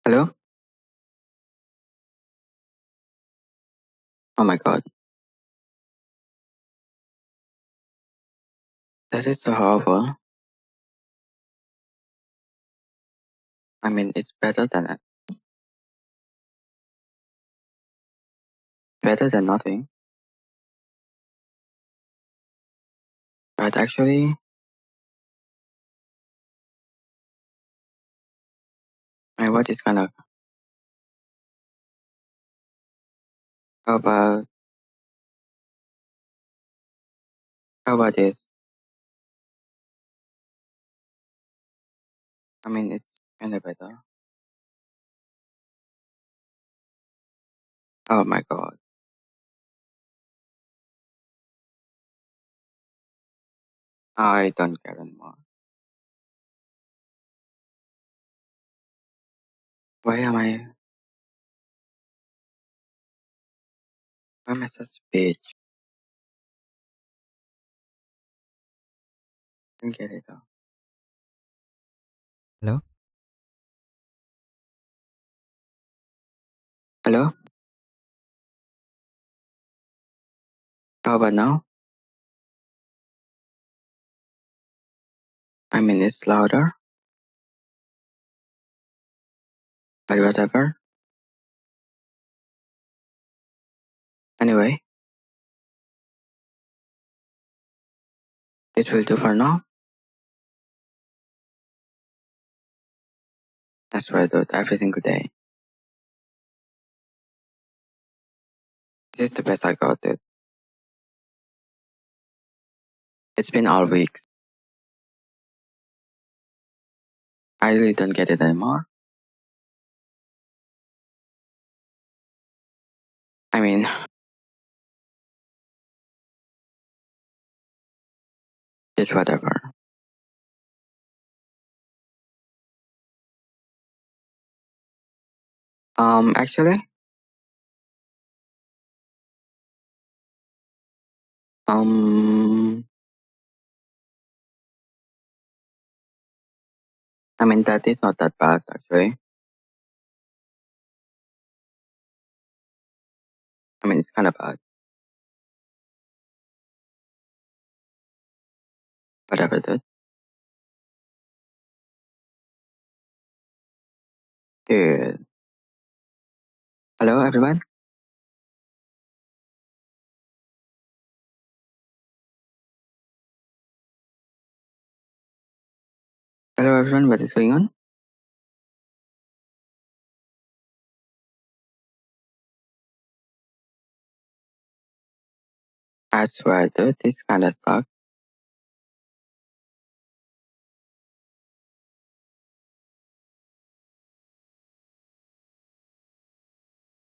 Hello? Oh my god. That is so horrible. I mean, it's better than it. Better than nothing. But actually, my watch is kind of. How about. How about this? I mean, it's kind of better. Oh my god. I don't care anymore. Why am I. Why am I such a bitch? I don't get it though. Hello? Hello? How about now? I mean, it's louder. But whatever. Anyway, this will do for now. That's what I do it every single day. This is the best I got it. It's been all weeks. I really don't get it anymore. I mean, it's whatever. Actually, um, I mean, that is not that bad, actually. I mean, it's kind of bad. Whatever, dude. Dude. Hello, everyone? Hello, everyone. What is going on? I swear, dude, this kind of sucks.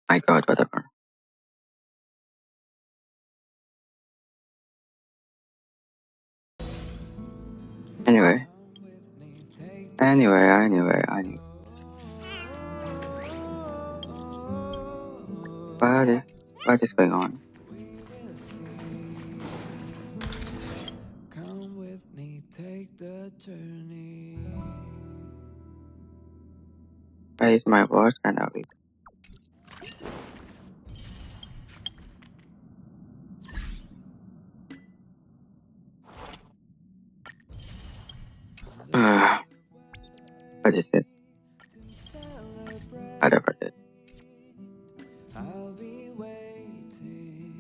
My god, whatever. Anyway. Anyway. What is going on? Come with me, take the journey. Why is my watch kind of weak? What is this? Whatever, dude. I'll be waiting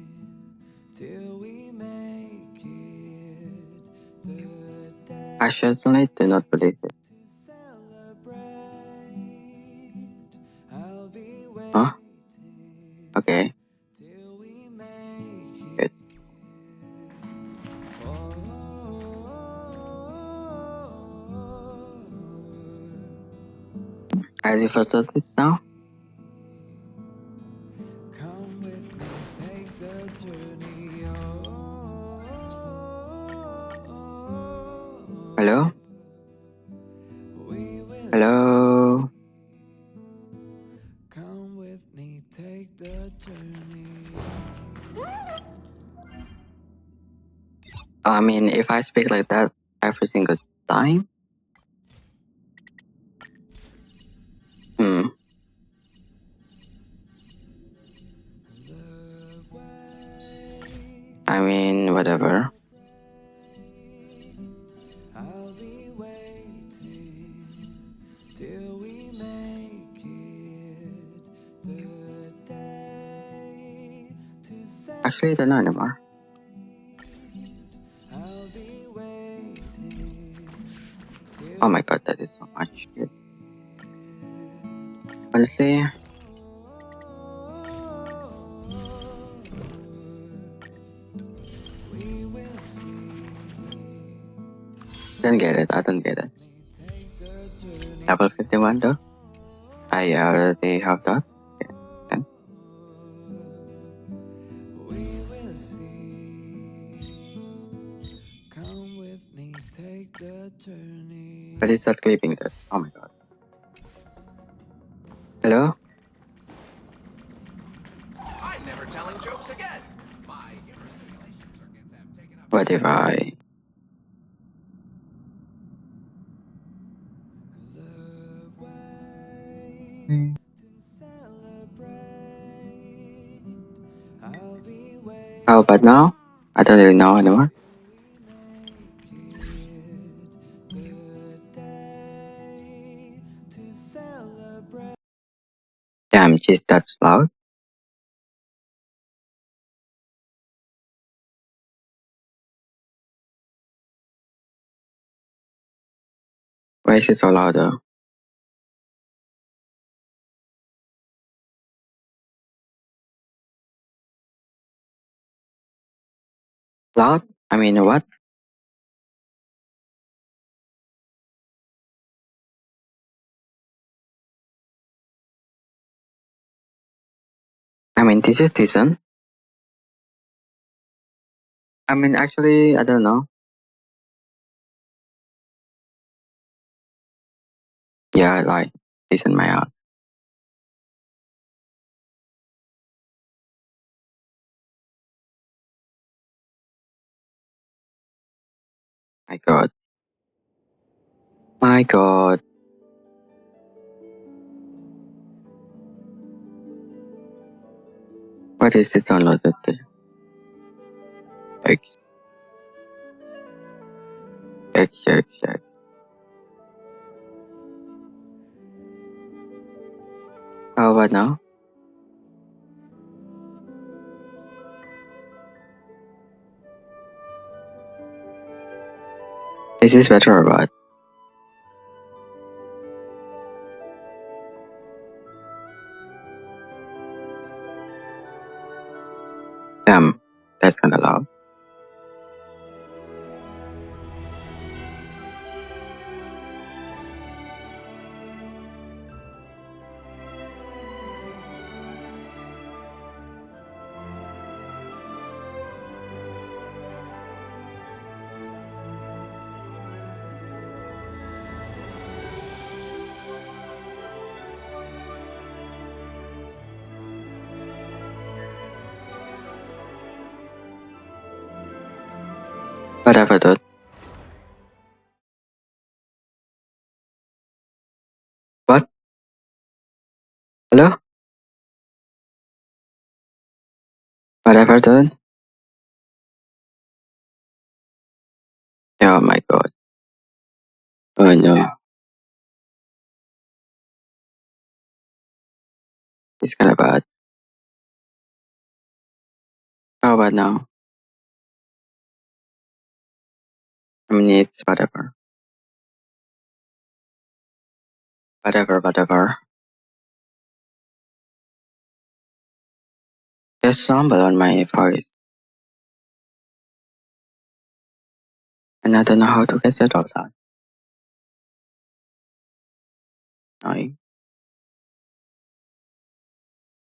till we make it. The day I certainly do not believe it. to celebrate. I'll be Huh? waiting Okay. till we make Good. it. Oh, Are you frustrated now? come with me, take the journey. Hello? We will Hello? come with me, take the journey. I mean, if I speak like that every single time, I mean, whatever. I'll be waiting till we make it the day to celebrate. Actually, I don't know anymore. I'll be waiting till Oh my god, that is so much shit. Honestly, we will see. don't get it. I don't get it. Take the journey. Level 51 though? I already have that. Okay, thanks. We will see. Come with me, take the journey. But it's not clipping that. Oh my god. Hello? I'm never telling jokes again. My humor stimulation circuits have taken up. What if I... The way Hmm. to celebrate. I'll be waiting. How about now? I don't really know anymore. The day to celebrate. Damn, jeez, that's loud. Why is it so loud though? Loud? I mean, what? I mean, this is decent. I mean, actually, I don't know. Yeah, like, decent my ass. My god. My god. What is this downloaded to? X. X, X, X. How about now? Is this better or what? Damn, that's kinda loud. Whatever, dude. What? Hello? Whatever, dude. Oh my god. Oh no. It's kinda bad. How about now? I mean, it's whatever. Whatever, whatever. There's stumble on my voice. And I don't know how to get rid of that. Annoying.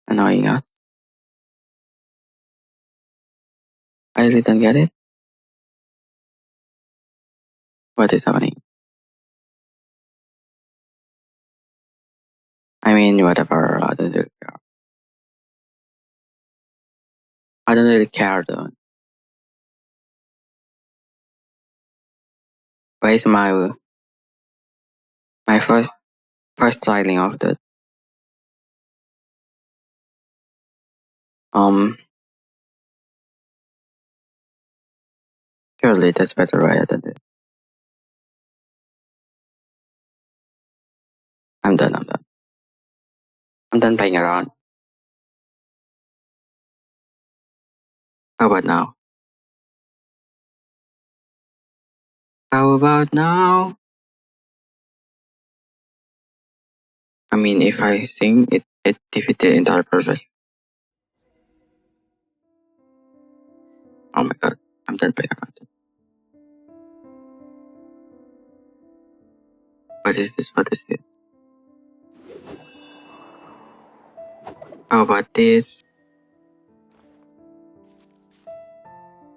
Annoying us. I really don't get it. What is happening? I mean, whatever. I don't really care. I don't really care, though. Where is my first styling of the um Surely that's better right than this. I'm done. I'm done playing around. How about now? How about now? I mean, if I sing, it defeats the entire purpose. Oh my god, I'm done playing around. What is this? What is this? How about this?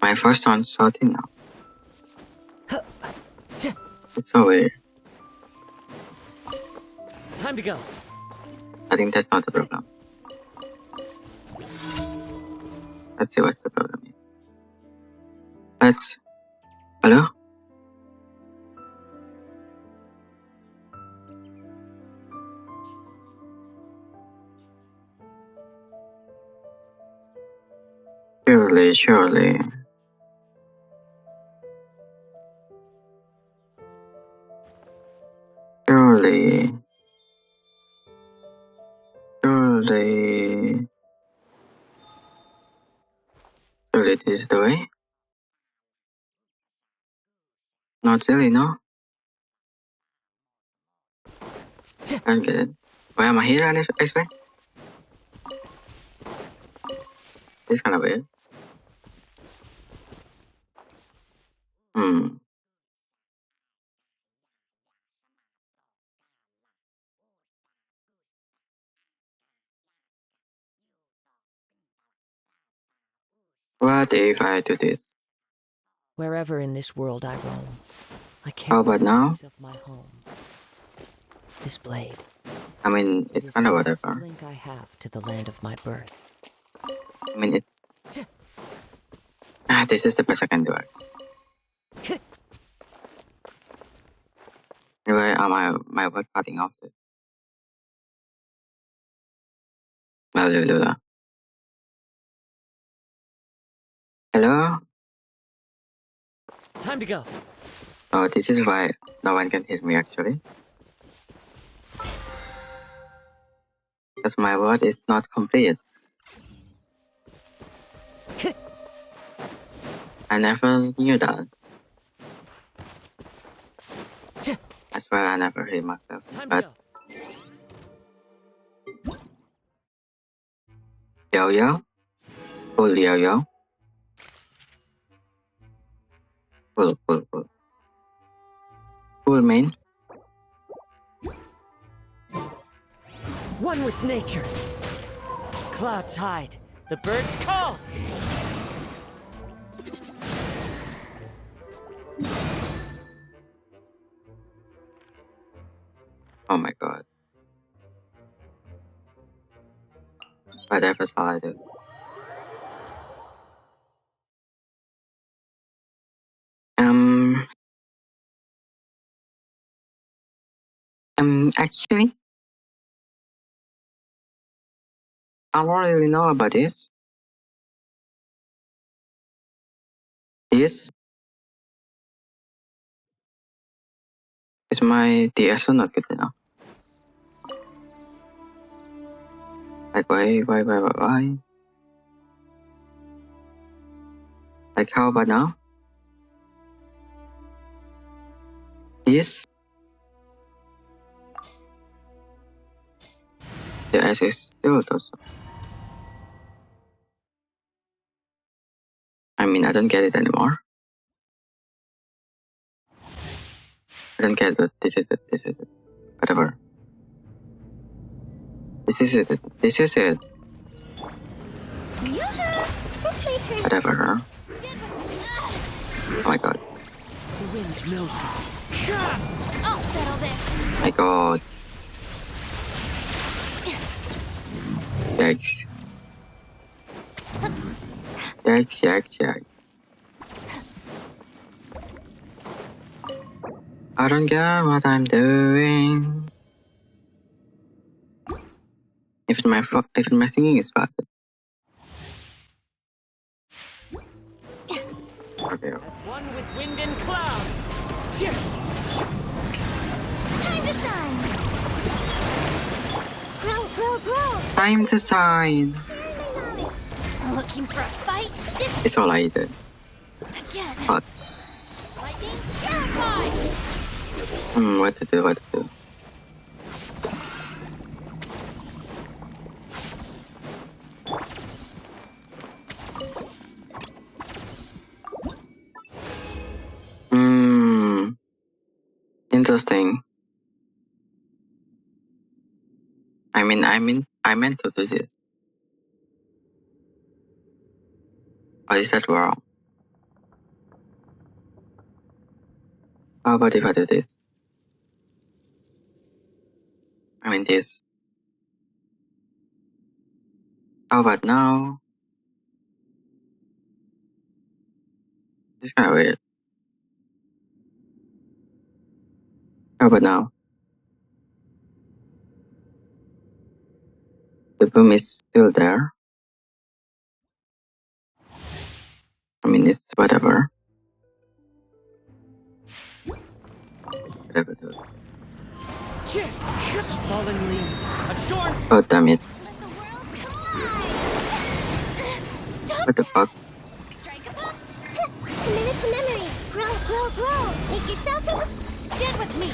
My first sound shouting now. It's so weird. Time to go. I think that's not the problem. Let's see what's the problem here. Let's... Hello? Surely. Surely, this is the way? Not really, no? I don't get it. Why am I here actually? This is kind of weird. What if I do this? Wherever in this world I roam, I How carry about the now? memories of my home. This blade, I mean, it it's is kind of the last whatever. link I have to the land of my birth. I mean, it's... this is the best I can do. Anyway, my work cutting off it. Hello? Time to go. Oh, this is why no one can hear me actually. Because my word is not complete. I never knew that. I swear I never heard myself. Time to But go. yo. Cool yo. Cool. Cool man. One with nature. Clouds hide. The birds call. Oh my god. Whatever shall I do? Actually, I don't really know about this. This is my DSO not good enough. Like why? Like how about now? This the S is still also. I mean, I don't get it anymore. I don't get it. This is it. Whatever. This is it. Whatever. Oh my god. The wind knows me. I'll settle this. My god. Yikes. I don't get what I'm doing. Even my singing is bad. Okay. As one with wind and cloud. Time to shine. Grow, grow, grow. Time to shine. Sharing my knowledge. Looking for a fight? This It's alright then. again. But Lightning, terrified. what to do? What to do? Interesting. I meant to do this. Or is that wrong? How about if I do this? I mean this. How about now? It's kind of weird. How about now? The boom is still there. I mean, it's whatever. Whatever. Dude. Fallen leaves. Adorn. Oh damn it! Let the world collide. Stop. What the fuck? Strike a pop. A minute to memory. Grow, grow, grow. Make yourself so. Stand with me.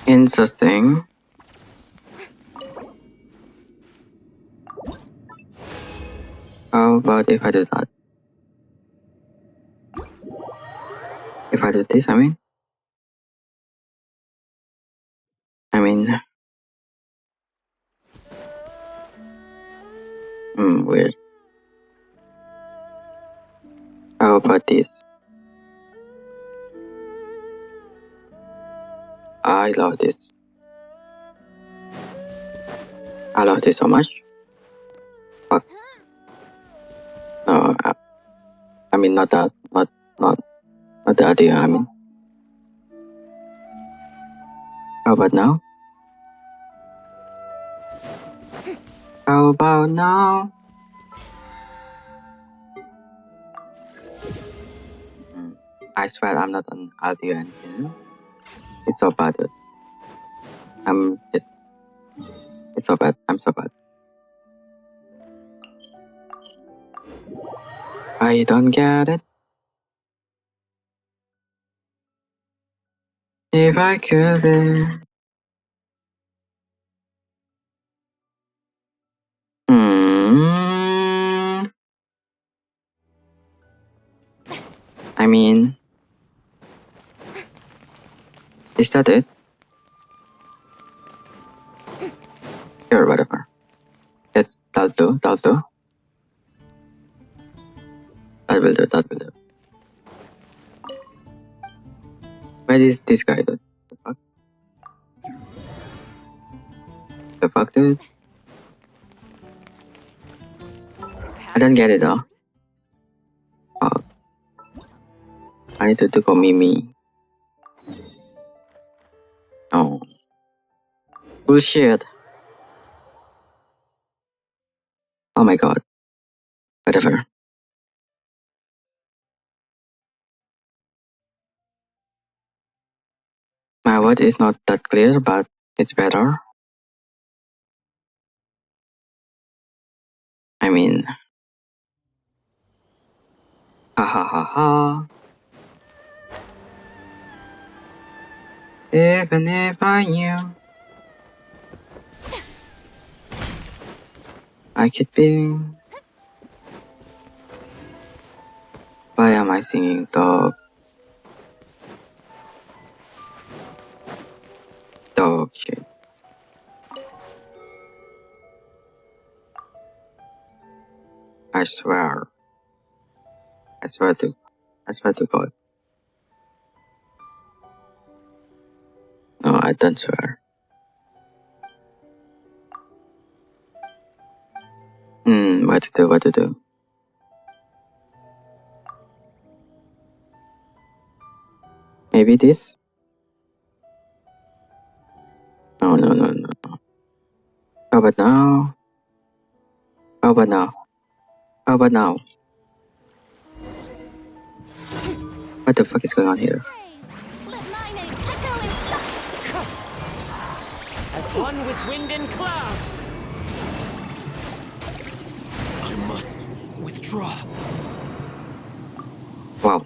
Interesting. How about if I do that? If I do this, I mean, weird. How about this? I love this. I love this so much. Fuck. No, I mean not that, not the idea. I mean, how about now? How about now? I swear I'm not an audio engine. It's so bad. Dude. It's so bad. I'm so bad. I don't get it. If I could be. I mean, is that it? Sure, whatever. That'll do. That will do. Where is this guy, dude? The fuck? The fuck, dude? I don't get it though. Oh. I need to go Mimi. Oh. Bullshit. Oh my god. Whatever. My word is not that clear, but it's better. I mean, ha ha ha ha. Even if I knew I could be. Why am I singing dog? Dog shit. I swear. I swear to God. No, I don't swear. What to do? Maybe this? No, no, no, no. How about now? How about now? How about now? What the fuck is going on here? Let my name echo in As one with wind and cloud. I must withdraw. Wow.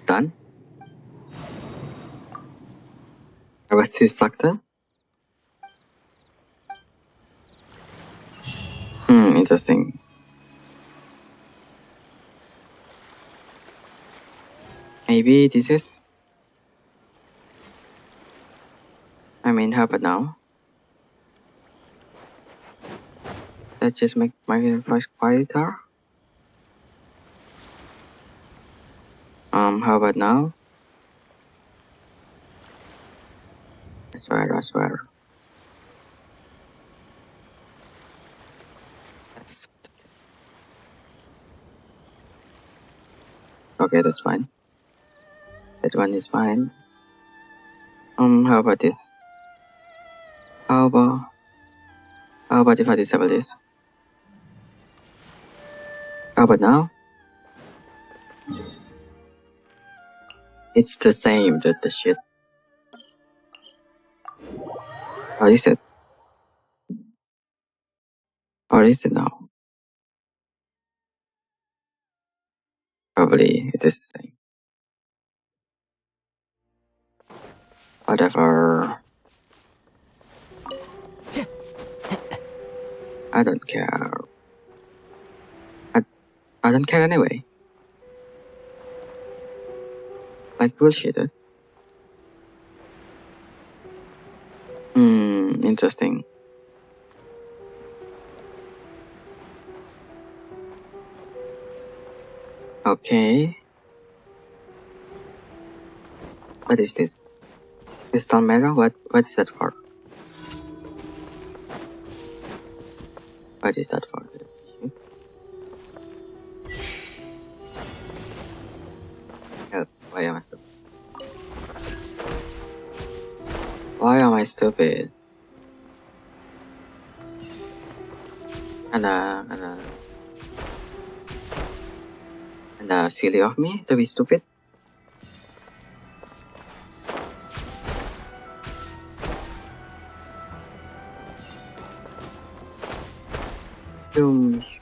Done? I was still stuck there? Interesting. Maybe this is... how about now? Let's just make my voice quieter. How about now? I swear. That's... Okay, that's fine. That one is fine. How about this? How about if I disable this? How about now? It's the same, the shit. Or is it? Or is it now? Probably it is the same. Whatever. I don't care. I don't care anyway. Like bullshit. Interesting. Okay. What is this? This stone mirror? What's that for? What is that for? Help. Why am I stupid? Why am I stupid? And silly of me to be stupid. Boom.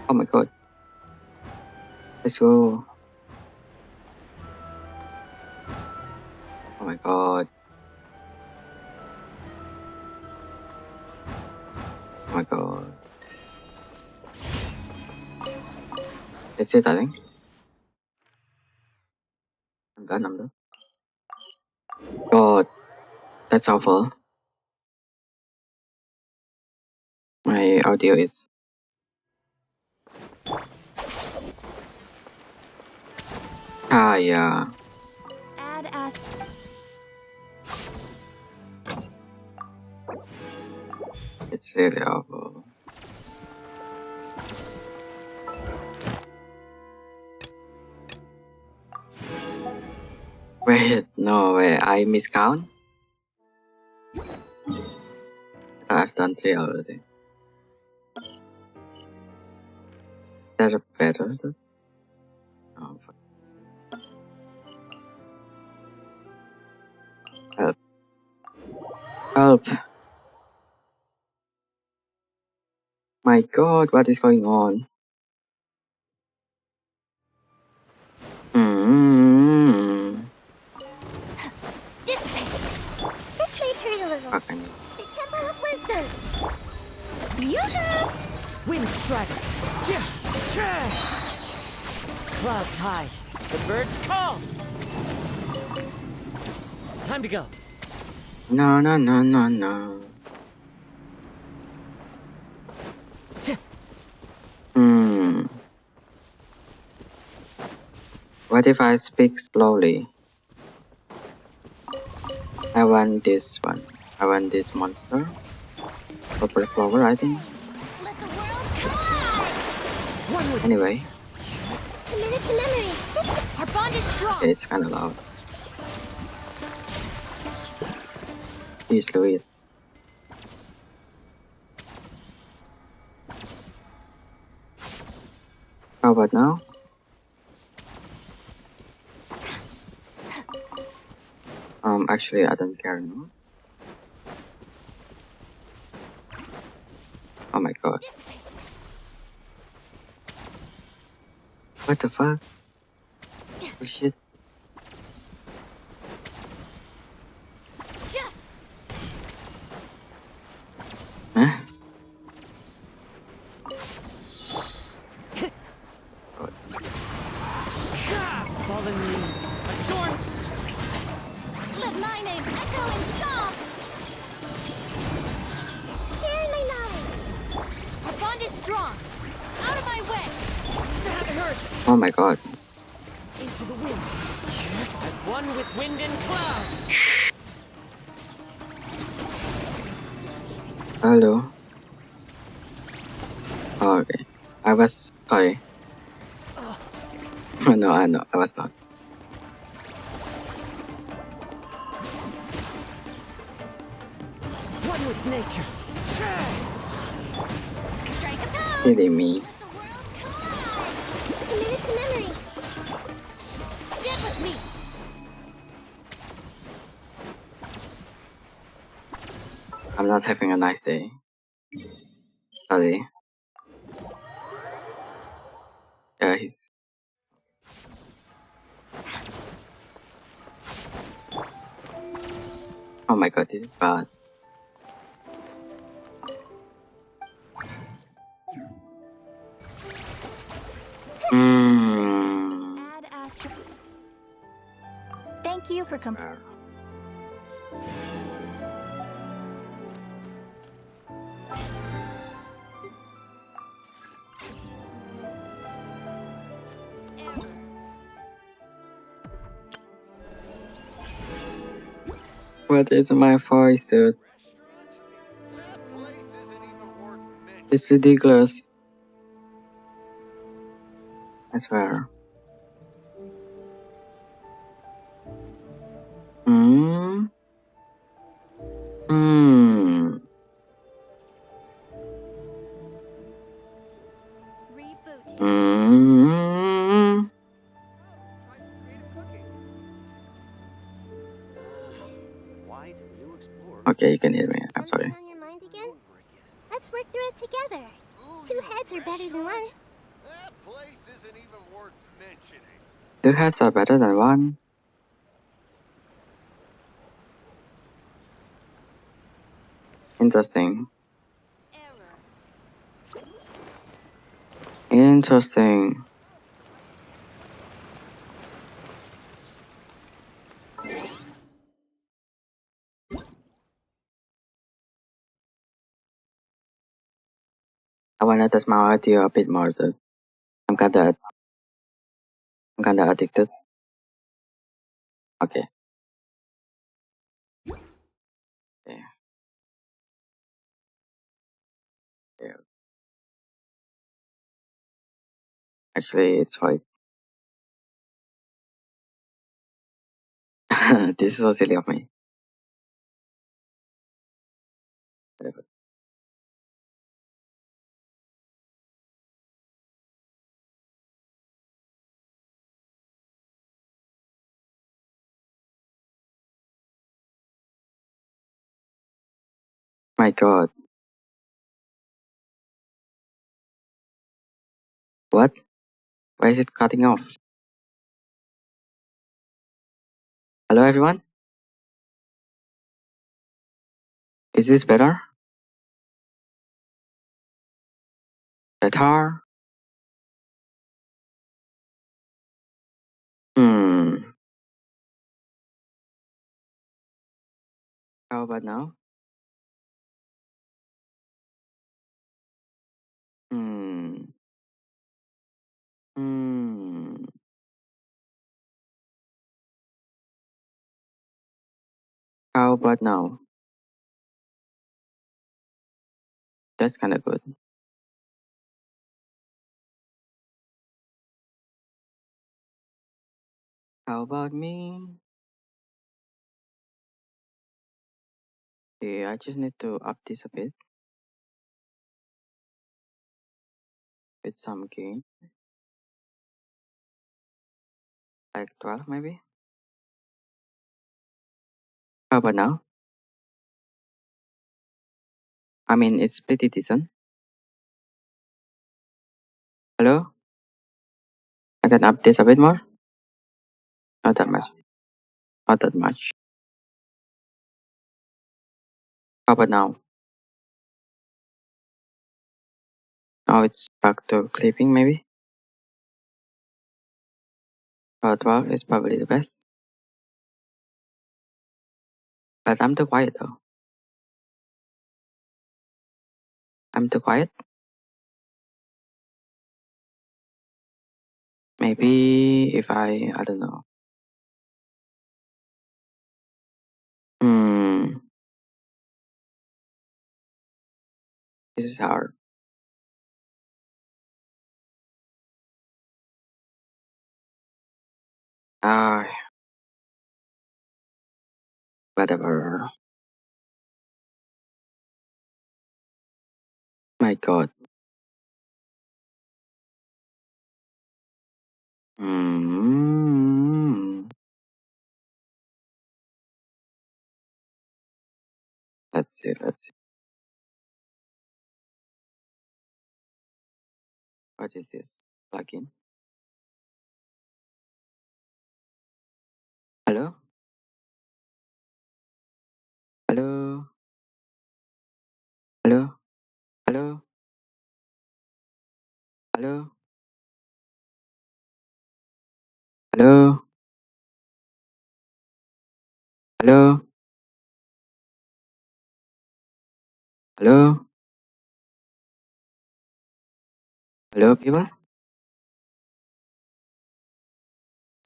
Oh my god. Let's go. Oh my god. Oh my god. That's it, I think. I'm done. God, that's awful. My audio is... yeah. add as. It's really awful. Wait, no way, I miscount? I've done 3 already. That's better. Oh, fuck. Help. My god, what is going on? Dissipate. This may hurt a little. Fuck, I miss. The Temple of Wisdom. Yoo-hoo! Wind strider. Clouds hide. The birds call. Time to go. No. What if I speak slowly? I want this one. I want this monster. Purple flower, I think. Let the world One with Anyway, Committed to memory. Our bond is strong. it's kind of loud. Jeez Louise. How about now? Actually, I don't care now. Oh my god. What the fuck? Oh shit. Huh? God. fallen leaves. Adorn. Let my name echo in song. Share my knowledge. Our bond is strong. Out of my way. That hurts. Oh my god. Into the wind. As one with wind and cloud. Hello. Oh, okay. I was sorry. No, I know. I was not. One with nature. Strike a pose. Kidding me. Let the world collide. Committed to memory. Stand with me. I'm not having a nice day. Sorry. Yeah, he's. Oh my god, this is bad. Add astro. Thank you for Swear. What is my voice, dude? That place isn't even worth mentioning. It's ridiculous. I swear. Hmm. Hmm. Rebooting. Hmm. Try some creative cooking. Why do new explorers Okay, you can hear me. I'm Something sorry. on your mind again? over again? Let's work through it together. Ooh, Two your heads are better than one. That place isn't even worth mentioning. Two heads are better than one. Interesting. Error. Interesting. I wanna test my audio a bit more, dude. I'm kinda addicted. Okay. Yeah. Yeah. Actually, it's fine. This is so silly of me. Whatever. My god. What? Why is it cutting off? Hello, everyone? Is this better? Better? Hmm. How about now? Hmm. Hmm. How about now? That's kinda good. How about me? Okay, I just need to up this a bit with some gain. Like 12 maybe? How about now? I mean, it's pretty decent. Hello? I can up this a bit more? Not that much. Not that much. How about now? Now it's back to clipping maybe? 12 is probably the best. But I'm too quiet though. I'm too quiet. Maybe if I don't know. Hmm, this is hard. Ah, whatever. My god. Hmm. Let's see, let's see. What is this plugin? Hello? Hello? Hello? Hello? Hello? Hello? Hello? Hello? Hello, people?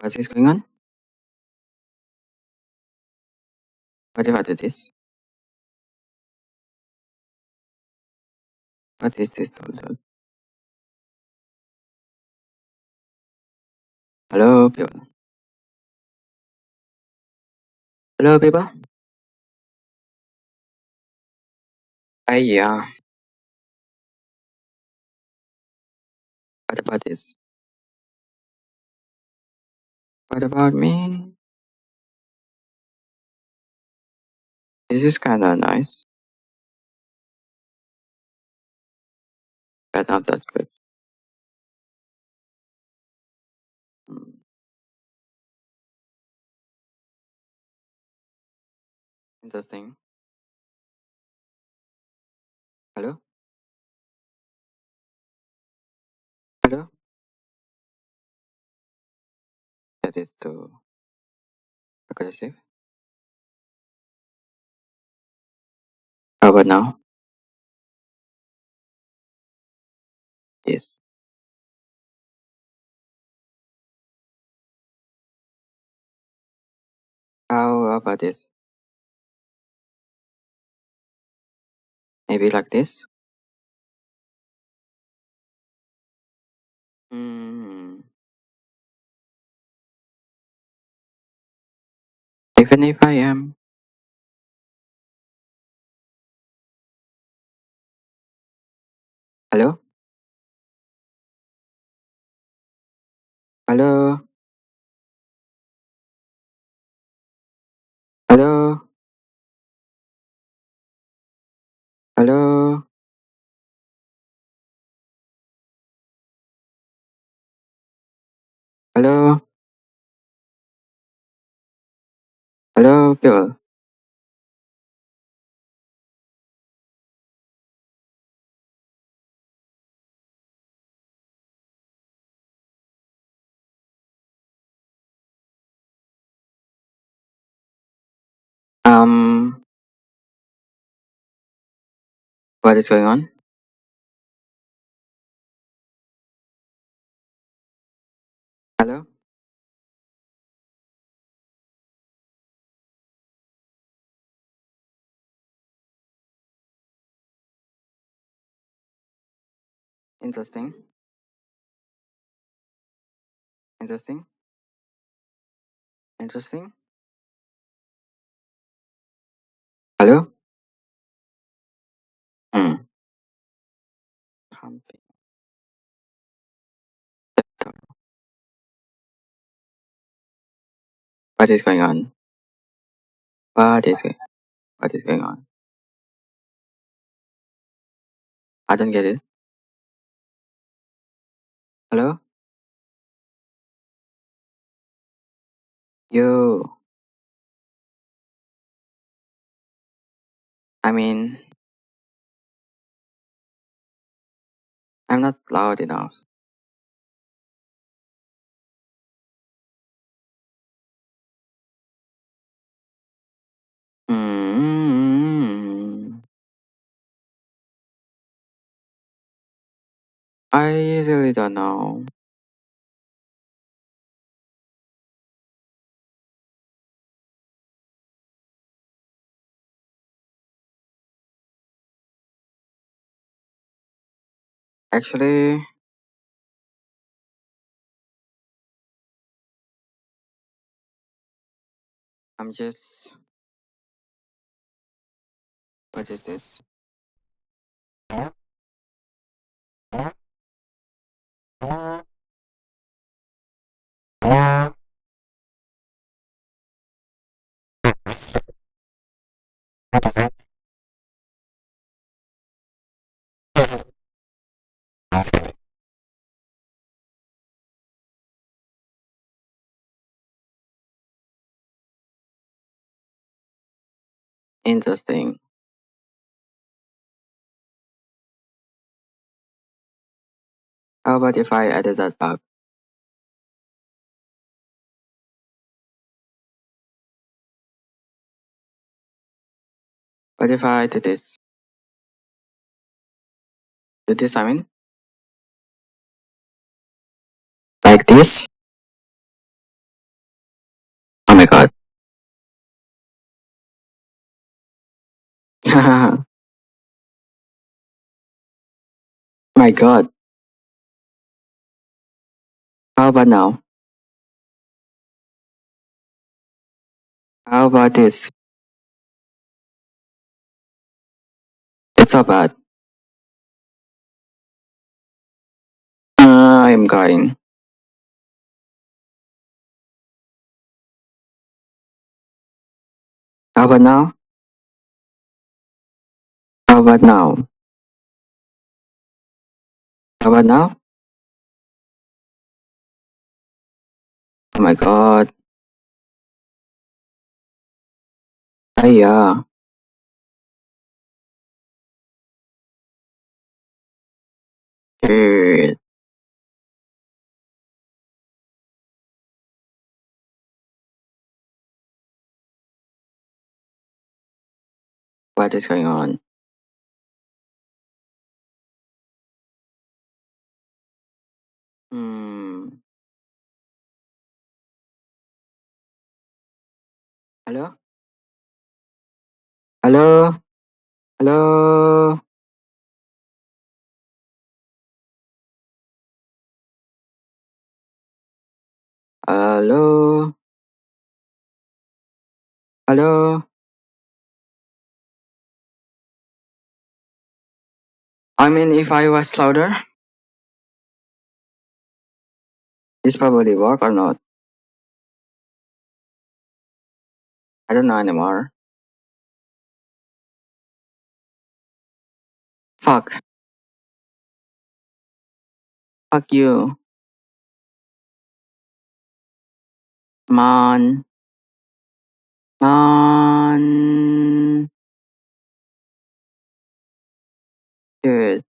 What is going on? What if I do this? What is this tool? Hello, people? Hello, people? Yeah. What about this? What about me? This is kinda nice, but not that good. Hmm, interesting. Hello? Hello? That is too aggressive. How about now? Yes. How about this? Maybe like this? Hmm. Even if I am. Hello? Hello? Hello? Hello? Hello? Hello, people? What is going on? Hello? Interesting. Interesting. Interesting. Hello? Hmm. Pumping. What is going on? What is going on? I don't get it. Hello? Yo. I mean, I'm not loud enough. Mm. I really don't know. Actually, I'm just. What is this? Interesting. How about if I added that bug? What if I do this? Do this, I mean? Like this? Oh my god. My god. How about now? How about this? It's so bad. I'm crying. How about now? How about now? How about now? Oh my god. Yeah. Dude. What is going on? Hmm. Hello? Hello? Hello? Hello? Hello? I mean, if I was louder, this probably work or not. I don't know anymore. Fuck. Fuck you. Man. Man. Dude.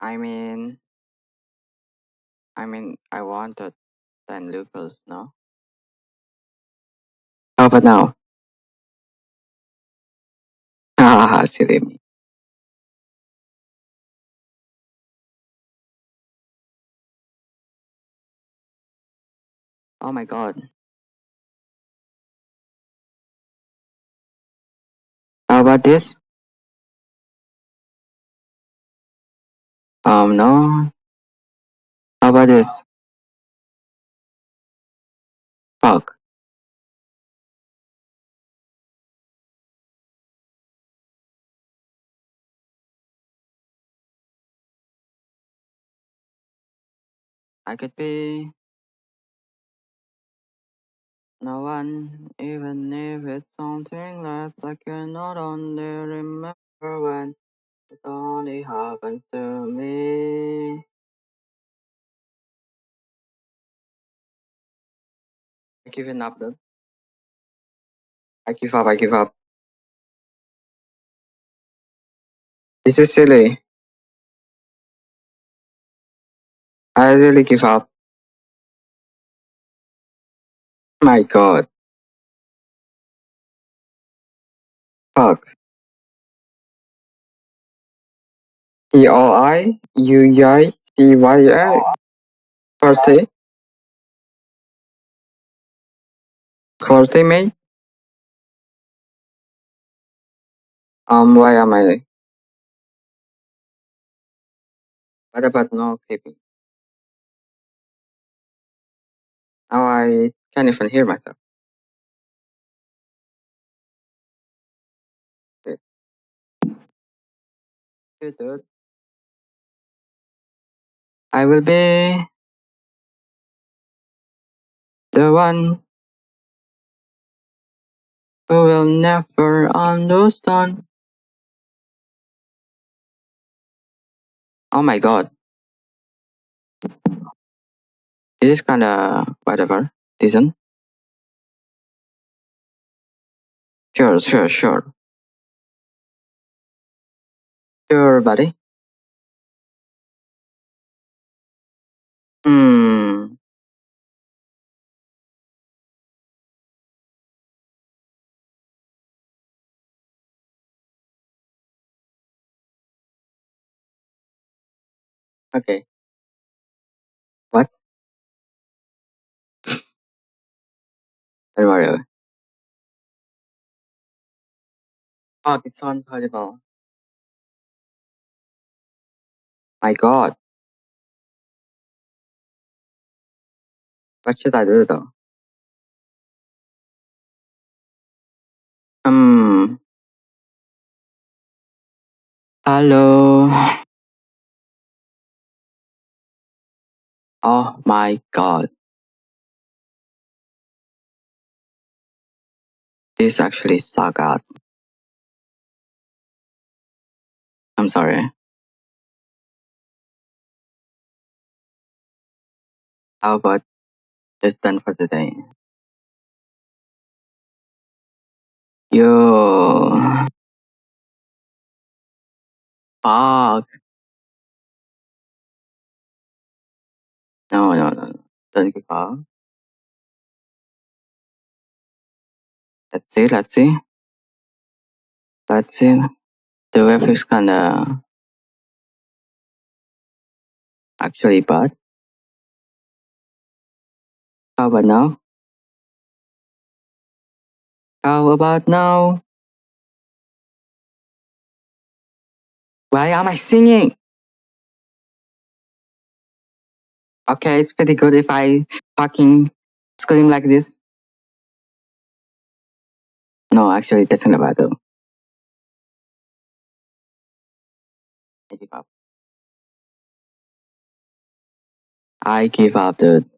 I mean, I wanted 10 lupus, no? How about now? Haha, silly me. Oh my god. How about this? No. How about this? Fuck. I could be no one, even if it's something less. I cannot only remember when it only happens to me. I give it up, dude. I give up. I give up. This is silly. I really give up. My god. Fuck. EOIUITYL. Thursday. Thursday, mate. Why am I? What about no clipping? Now I can't even hear myself. Wait. Dude. I will be the one who will never understand. Oh my god. This is kinda whatever. Decent. Sure. Sure, buddy. Hmm. Okay. What? Don't worry. Oh, it's on horrible. My god. What should I do though? Hmm. Hello. Oh my god. This actually sucks. I'm sorry. How about just done for today? Yo. Fuck. No. Don't give up. Let's see. The web is kinda actually bad. How about now? How about now? Why am I singing? Okay, it's pretty good if I fucking scream like this. No, actually, that's not bad though. I give up. I give up, dude.